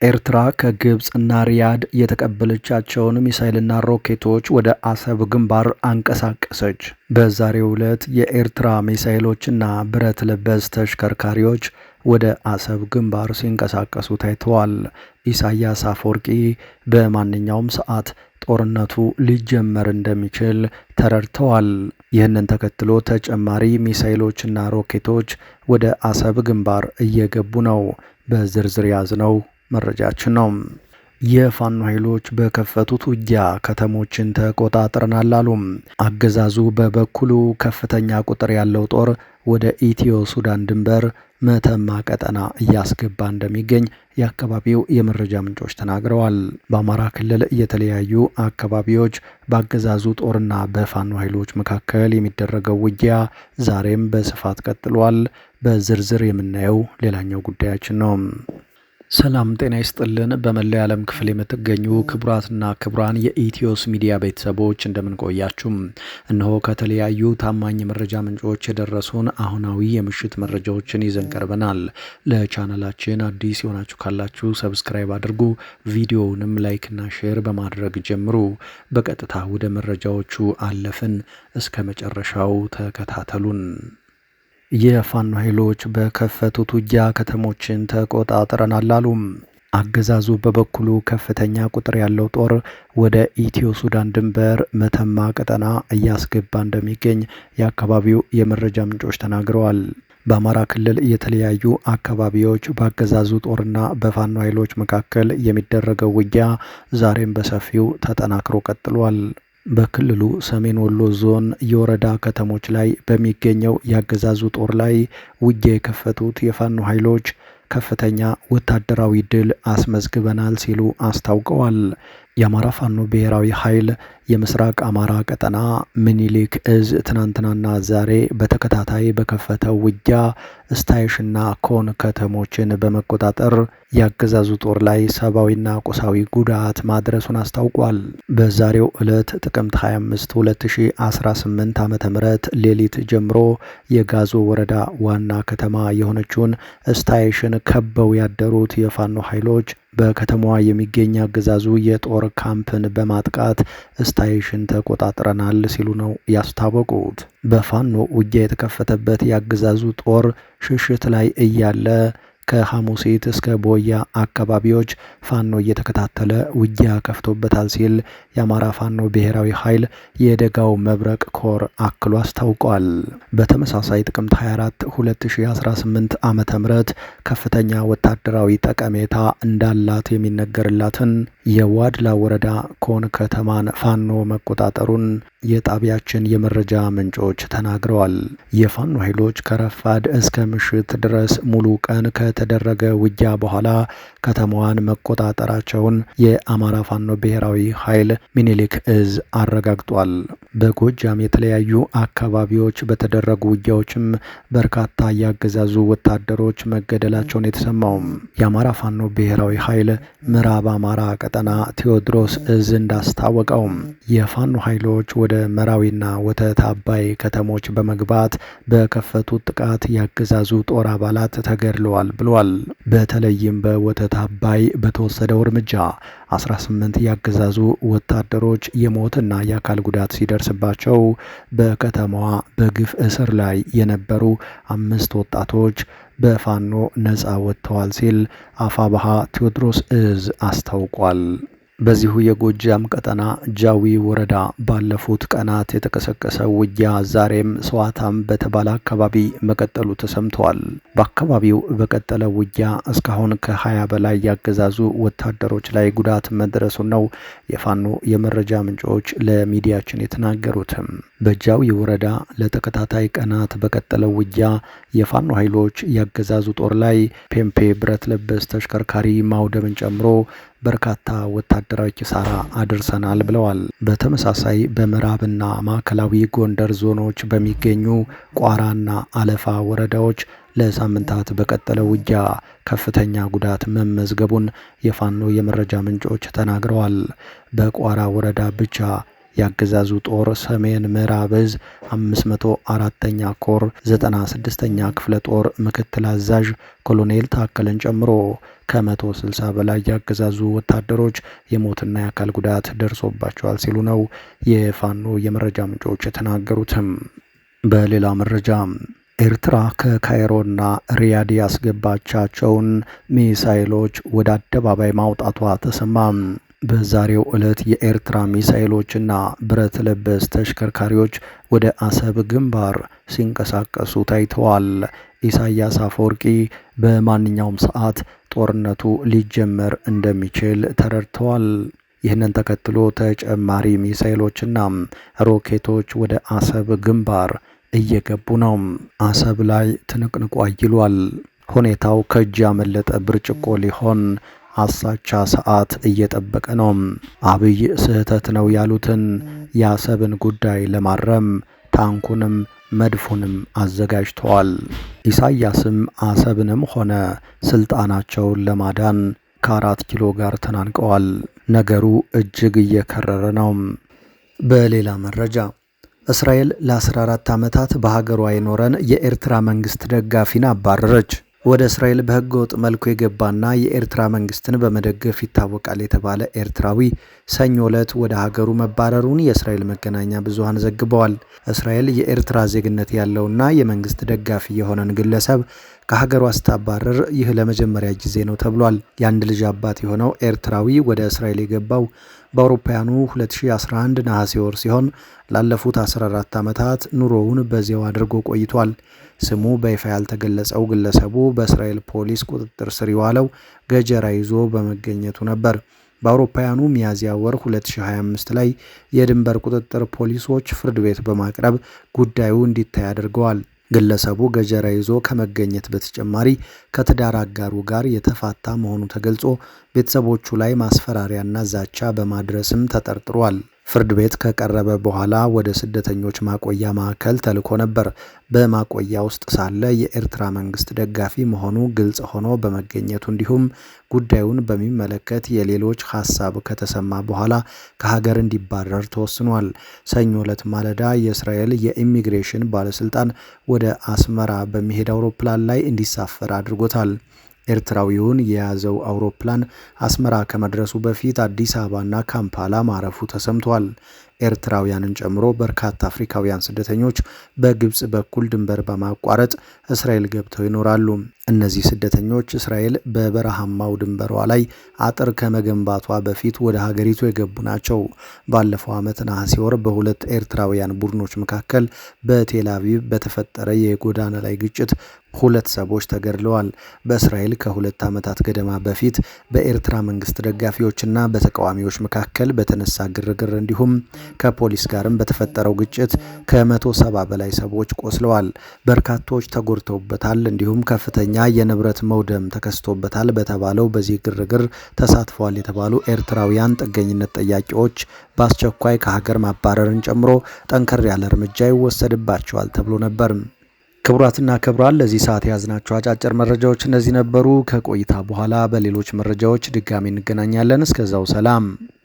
ኤርትራ ከግብፅና ሪያድ የተቀበለቻቸውን ሚሳይልና ሮኬቶች ወደ አሰብ ግንባር አንቀሳቀሰች። በዛሬው ዕለት የኤርትራ ሚሳይሎችና ብረት ለበስ ተሽከርካሪዎች ወደ አሰብ ግንባር ሲንቀሳቀሱ ታይተዋል። ኢሳያስ አፈወርቂ በማንኛውም ሰዓት ጦርነቱ ሊጀመር እንደሚችል ተረድተዋል። ይህንን ተከትሎ ተጨማሪ ሚሳይሎችና ሮኬቶች ወደ አሰብ ግንባር እየገቡ ነው። በዝርዝር ያዝነው መረጃችን ነው። የፋኖ ኃይሎች በከፈቱት ውጊያ ከተሞችን ተቆጣጥረናል አሉ። አገዛዙ በበኩሉ ከፍተኛ ቁጥር ያለው ጦር ወደ ኢትዮ ሱዳን ድንበር መተማ ቀጠና እያስገባ እንደሚገኝ የአካባቢው የመረጃ ምንጮች ተናግረዋል። በአማራ ክልል የተለያዩ አካባቢዎች በአገዛዙ ጦርና በፋኖ ኃይሎች መካከል የሚደረገው ውጊያ ዛሬም በስፋት ቀጥሏል። በዝርዝር የምናየው ሌላኛው ጉዳያችን ነው። ሰላም ጤና ይስጥልን። በመላው የዓለም ክፍል የምትገኙ ክቡራትና ክቡራን የኢትዮስ ሚዲያ ቤተሰቦች እንደምንቆያችሁም እነሆ ከተለያዩ ታማኝ መረጃ ምንጮች የደረሱን አሁናዊ የምሽት መረጃዎችን ይዘን ቀርበናል። ለቻናላችን አዲስ የሆናችሁ ካላችሁ ሰብስክራይብ አድርጉ፣ ቪዲዮውንም ላይክና ሼር በማድረግ ጀምሩ። በቀጥታ ወደ መረጃዎቹ አለፍን። እስከ መጨረሻው ተከታተሉን። የፋኖ ኃይሎች በከፈቱት ውጊያ ከተሞችን ተቆጣጥረናል አሉ። አገዛዙ በበኩሉ ከፍተኛ ቁጥር ያለው ጦር ወደ ኢትዮ ሱዳን ድንበር መተማ ቀጠና እያስገባ እንደሚገኝ የአካባቢው የመረጃ ምንጮች ተናግረዋል። በአማራ ክልል የተለያዩ አካባቢዎች በአገዛዙ ጦርና በፋኖ ኃይሎች መካከል የሚደረገው ውጊያ ዛሬም በሰፊው ተጠናክሮ ቀጥሏል። በክልሉ ሰሜን ወሎ ዞን የወረዳ ከተሞች ላይ በሚገኘው የአገዛዙ ጦር ላይ ውጊያ የከፈቱት የፋኖ ኃይሎች ከፍተኛ ወታደራዊ ድል አስመዝግበናል ሲሉ አስታውቀዋል። የአማራ ፋኖ ብሔራዊ ኃይል የምስራቅ አማራ ቀጠና ምኒልክ እዝ ትናንትናና ዛሬ በተከታታይ በከፈተው ውጊያ ስታይሽና ኮን ከተሞችን በመቆጣጠር የአገዛዙ ጦር ላይ ሰብአዊና ቁሳዊ ጉዳት ማድረሱን አስታውቋል። በዛሬው ዕለት ጥቅምት 25 2018 ዓ.ም ሌሊት ጀምሮ የጋዞ ወረዳ ዋና ከተማ የሆነችውን ስታይሽን ከበው ያደሩት የፋኖ ኃይሎች በከተማዋ የሚገኝ አገዛዙ የጦር ካምፕን በማጥቃት ስታይሽን ተቆጣጥረናል ሲሉ ነው ያስታወቁት። በፋኖ ውጊያ የተከፈተበት የአገዛዙ ጦር ሽሽት ላይ እያለ ከሐሙሲት እስከ ቦያ አካባቢዎች ፋኖ እየተከታተለ ውጊያ ከፍቶበታል ሲል የአማራ ፋኖ ብሔራዊ ኃይል የደጋው መብረቅ ኮር አክሎ አስታውቋል። በተመሳሳይ ጥቅምት 24 2018 ዓመተ ምህረት ከፍተኛ ወታደራዊ ጠቀሜታ እንዳላት የሚነገርላትን የዋድላ ወረዳ ኮን ከተማን ፋኖ መቆጣጠሩን የጣቢያችን የመረጃ ምንጮች ተናግረዋል። የፋኖ ኃይሎች ከረፋድ እስከ ምሽት ድረስ ሙሉ ቀን ከተደረገ ውጊያ በኋላ ከተማዋን መቆጣጠራቸውን የአማራ ፋኖ ብሔራዊ ኃይል ሚኒሊክ እዝ አረጋግጧል። በጎጃም የተለያዩ አካባቢዎች በተደረጉ ውጊያዎችም በርካታ ያገዛዙ ወታደሮች መገደላቸውን የተሰማውም የአማራ ፋኖ ብሔራዊ ኃይል ምዕራብ አማራ ቀጠና ቴዎድሮስ እዝ እንዳስታወቀው የፋኖ ኃይሎች ወደ መራዊና ወተት አባይ ከተሞች በመግባት በከፈቱት ጥቃት ያገዛዙ ጦር አባላት ተገድለዋል ብሏል። በተለይም በወተት አባይ በተወሰደው እርምጃ 18 ያገዛዙ ወታደሮች የሞትና የአካል ጉዳት ሲደርስባቸው በከተማዋ በግፍ እስር ላይ የነበሩ 5 ወጣቶች በፋኖ ነፃ ወጥተዋል ሲል አፋብኃ ቴዎድሮስ እዝ አስታውቋል። በዚሁ የጎጃም ቀጠና ጃዊ ወረዳ ባለፉት ቀናት የተቀሰቀሰው ውጊያ ዛሬም ሰዋታም በተባለ አካባቢ መቀጠሉ ተሰምቷል። በአካባቢው በቀጠለ ውጊያ እስካሁን ከ20 በላይ ያገዛዙ ወታደሮች ላይ ጉዳት መድረሱን ነው የፋኖ የመረጃ ምንጮች ለሚዲያችን የተናገሩትም። በጃዊ ወረዳ ለተከታታይ ቀናት በቀጠለው ውጊያ የፋኖ ኃይሎች ያገዛዙ ጦር ላይ ፔምፔ ብረት ለበስ ተሽከርካሪ ማውደምን ጨምሮ በርካታ ወታደራዊ ኪሳራ አድርሰናል ብለዋል። በተመሳሳይ በምዕራብና ማዕከላዊ ጎንደር ዞኖች በሚገኙ ቋራና አለፋ ወረዳዎች ለሳምንታት በቀጠለው ውጊያ ከፍተኛ ጉዳት መመዝገቡን የፋኖ የመረጃ ምንጮች ተናግረዋል። በቋራ ወረዳ ብቻ የአገዛዙ ጦር ሰሜን ምዕራብ ዕዝ 504ኛ ኮር 96ኛ ክፍለ ጦር ምክትል አዛዥ ኮሎኔል ታከለን ጨምሮ ከ160 በላይ የአገዛዙ ወታደሮች የሞትና የአካል ጉዳት ደርሶባቸዋል ሲሉ ነው የፋኖ የመረጃ ምንጮች የተናገሩትም። በሌላ መረጃ ኤርትራ ከካይሮና ሪያድ ያስገባቻቸውን ሚሳኤሎች ወደ አደባባይ ማውጣቷ ተሰማ። በዛሬው ዕለት የኤርትራ ሚሳኤሎችና ብረት ለበስ ተሽከርካሪዎች ወደ አሰብ ግንባር ሲንቀሳቀሱ ታይተዋል። ኢሳያስ አፈወርቂ በማንኛውም ሰዓት ጦርነቱ ሊጀመር እንደሚችል ተረድተዋል። ይህንን ተከትሎ ተጨማሪ ሚሳኤሎችና ሮኬቶች ወደ አሰብ ግንባር እየገቡ ነው። አሰብ ላይ ትንቅንቁ አይሏል። ሁኔታው ከእጅ ያመለጠ ብርጭቆ ሊሆን አሳቻ ሰዓት እየጠበቀ ነው። አብይ ስህተት ነው ያሉትን የአሰብን ጉዳይ ለማረም ታንኩንም መድፉንም አዘጋጅተዋል። ኢሳያስም አሰብንም ሆነ ስልጣናቸውን ለማዳን ከ4 ኪሎ ጋር ተናንቀዋል። ነገሩ እጅግ እየከረረ ነው። በሌላ መረጃ እስራኤል ለ14 ዓመታት በሀገሯ የኖረን የኤርትራ መንግስት ደጋፊን አባረረች። ወደ እስራኤል በህገ ወጥ መልኩ የገባና የኤርትራ መንግስትን በመደገፍ ይታወቃል የተባለ ኤርትራዊ ሰኞ ዕለት ወደ ሀገሩ መባረሩን የእስራኤል መገናኛ ብዙሃን ዘግበዋል። እስራኤል የኤርትራ ዜግነት ያለውና የመንግስት ደጋፊ የሆነን ግለሰብ ከሀገሯ ስታባረር ይህ ለመጀመሪያ ጊዜ ነው ተብሏል። የአንድ ልጅ አባት የሆነው ኤርትራዊ ወደ እስራኤል የገባው በአውሮፓውያኑ 2011 ነሐሴ ወር ሲሆን ላለፉት 14 ዓመታት ኑሮውን በዚያው አድርጎ ቆይቷል። ስሙ በይፋ ያልተገለጸው ግለሰቡ በእስራኤል ፖሊስ ቁጥጥር ስር የዋለው ገጀራ ይዞ በመገኘቱ ነበር። በአውሮፓውያኑ ሚያዝያ ወር 2025 ላይ የድንበር ቁጥጥር ፖሊሶች ፍርድ ቤት በማቅረብ ጉዳዩ እንዲታይ አድርገዋል። ግለሰቡ ገጀራ ይዞ ከመገኘት በተጨማሪ ከትዳር አጋሩ ጋር የተፋታ መሆኑ ተገልጾ ቤተሰቦቹ ላይ ማስፈራሪያና ዛቻ በማድረስም ተጠርጥሯል። ፍርድ ቤት ከቀረበ በኋላ ወደ ስደተኞች ማቆያ ማዕከል ተልኮ ነበር። በማቆያ ውስጥ ሳለ የኤርትራ መንግስት ደጋፊ መሆኑ ግልጽ ሆኖ በመገኘቱ እንዲሁም ጉዳዩን በሚመለከት የሌሎች ሀሳብ ከተሰማ በኋላ ከሀገር እንዲባረር ተወስኗል። ሰኞ ዕለት ማለዳ የእስራኤል የኢሚግሬሽን ባለስልጣን ወደ አስመራ በሚሄድ አውሮፕላን ላይ እንዲሳፈር አድርጎታል። ኤርትራዊውን የያዘው አውሮፕላን አስመራ ከመድረሱ በፊት አዲስ አበባና ካምፓላ ማረፉ ተሰምቷል። ኤርትራውያንን ጨምሮ በርካታ አፍሪካውያን ስደተኞች በግብጽ በኩል ድንበር በማቋረጥ እስራኤል ገብተው ይኖራሉ። እነዚህ ስደተኞች እስራኤል በበረሃማው ድንበሯ ላይ አጥር ከመገንባቷ በፊት ወደ ሀገሪቱ የገቡ ናቸው። ባለፈው ዓመት ነሐሴ ወር በሁለት ኤርትራውያን ቡድኖች መካከል በቴል አቪቭ በተፈጠረ የጎዳና ላይ ግጭት 2 ሰዎች ተገድለዋል። በእስራኤል ከ2 ዓመታት ገደማ በፊት በኤርትራ መንግስት ደጋፊዎችና በተቃዋሚዎች መካከል በተነሳ ግርግር እንዲሁም ከፖሊስ ጋርም በተፈጠረው ግጭት ከ170 በላይ ሰዎች ቆስለዋል። በርካቶች ተጎድተውበታል። እንዲሁም ከፍተኛ የንብረት መውደም ተከስቶበታል በተባለው በዚህ ግርግር ተሳትፈዋል የተባሉ ኤርትራውያን ጥገኝነት ጠያቂዎች በአስቸኳይ ከሀገር ማባረርን ጨምሮ ጠንከር ያለ እርምጃ ይወሰድባቸዋል ተብሎ ነበር። ክቡራትና ክቡራን ለዚህ ሰዓት የያዝናቸው አጫጭር መረጃዎች እነዚህ ነበሩ። ከቆይታ በኋላ በሌሎች መረጃዎች ድጋሚ እንገናኛለን። እስከዛው ሰላም።